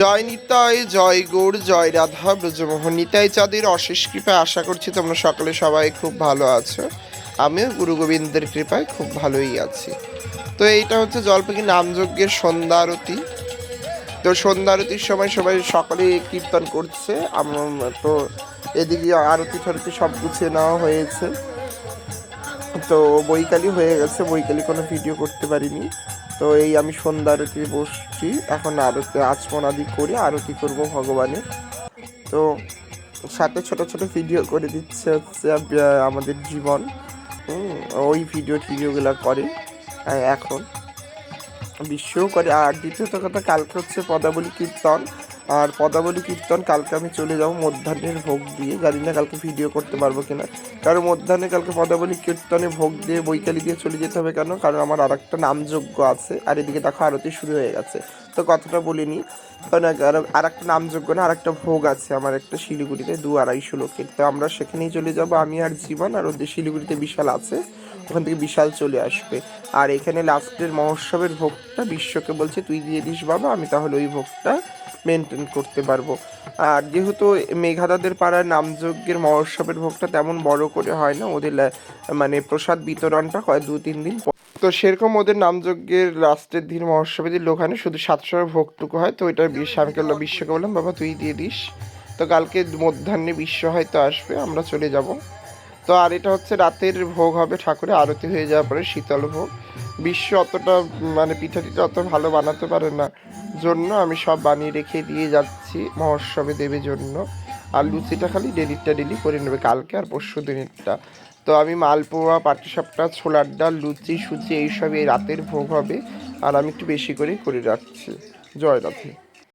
জয় নিতাই, জয় গৌর, জয় রাধা ব্রজমোহন। নিতাই চাঁদের অশেষ কৃপায় আশা করছি তোমরা সকলে সবাই খুব ভালো আছো। আমিও গুরু গোবিন্দের কৃপায় খুব ভালোই আছি। তো এইটা হচ্ছে জলপাইগুড়ি নামযজ্ঞের সন্ধ্যা আরতি। তো সন্ধ্যা আরতির সময় সবাই সকলে কীর্তন করছে। তো এদিকে আরতি ফারতি সব গুছিয়ে নেওয়া হয়েছে। তো বৈকালি হয়ে গেছে, বৈকালি কোনো ভিডিও করতে পারিনি। তো এই আমি সন্ধ্যা আরতি বসছি, এখন আরতি আচমন আদি করে আরতি করব ভগবানের। তো সাথে ছোট ছোট ভিডিও করে দিচ্ছে হচ্ছে আমাদের জীবন, ওই ভিডিওগুলো করে এখন বিশ্বও করে। আর দ্বিতীয়ত কথা, কালকে হচ্ছে পদাবলী কীর্তন। আর পদাবলী কীর্তন কালকে আমি চলে যাবো মধ্যাহ্নের ভোগ দিয়ে। জানি না কালকে ভিডিও করতে পারবো কিনা, কারণ মধ্যাহ্নে কালকে পদাবলী কীর্তনে ভোগ দিয়ে বৈকালি দিয়ে চলে যেতে হবে। কেন? কারণ আমার আর একটা নামযজ্ঞ আছে, আর এদিকে দেখো আরতি শুরু হয়ে গেছে। তো কথাটা বলিনি, কারণ আর একটা নামযজ্ঞ না, আর একটা ভোগ আছে আমার একটা শিলিগুড়িতে 200-250 লোকের। তো আমরা সেখানেই চলে যাব, আমি আর জীবন। আর ওদের শিলিগুড়িতে বিশাল আছে, ওখান থেকে বিশাল চলে আসবে। আর এখানে লাস্টের মহোৎসবের ভোগটা বিশ্বকে বলছে তুই দিয়ে দিস বাবা, আমি তাহলে ওই ভোগটা মেনটেন করতে পারবো। আর যেহেতু মেঘাদাদের পাড়ার নামযজ্ঞের মহোৎসবের ভোগটা তেমন বড় করে হয় না, ওদের মানে প্রসাদ বিতরণটা হয় 2-3 দিন পর। তো সেরকম ওদের নামযজ্ঞের লাস্টের দিন মহোৎসবের দিন ওখানে শুধু 700 ভোগটুকু হয়। তো ওইটার বিশ্বকে বললাম বাবা তুই দিয়ে দিস। তো কালকে মধ্যাহ্নে বিশ্ব হয়তো আসবে, আমরা চলে যাব। তো আর এটা হচ্ছে রাতের ভোগ হবে, ঠাকুরের আরতি হয়ে যাওয়ার পরে শীতল ভোগ। বিশ্ব অতটা মানে পিঠা টিঠা অত ভালো বানাতে পারে না, জন্য আমি সব বানিয়ে রেখে দিয়ে যাচ্ছি মহোৎসবে দেবের জন্য। আর লুচিটা খালি ডেলি করে নেবে, কালকে আর পরশু দিনেরটা। তো আমি মালপোয়া, পাটিসাপটা, ছোলার ডাল, লুচি সুচি এইসব এই রাতের ভোগ হবে। আর আমি একটু বেশি করে রাখছি। জয় রাধে।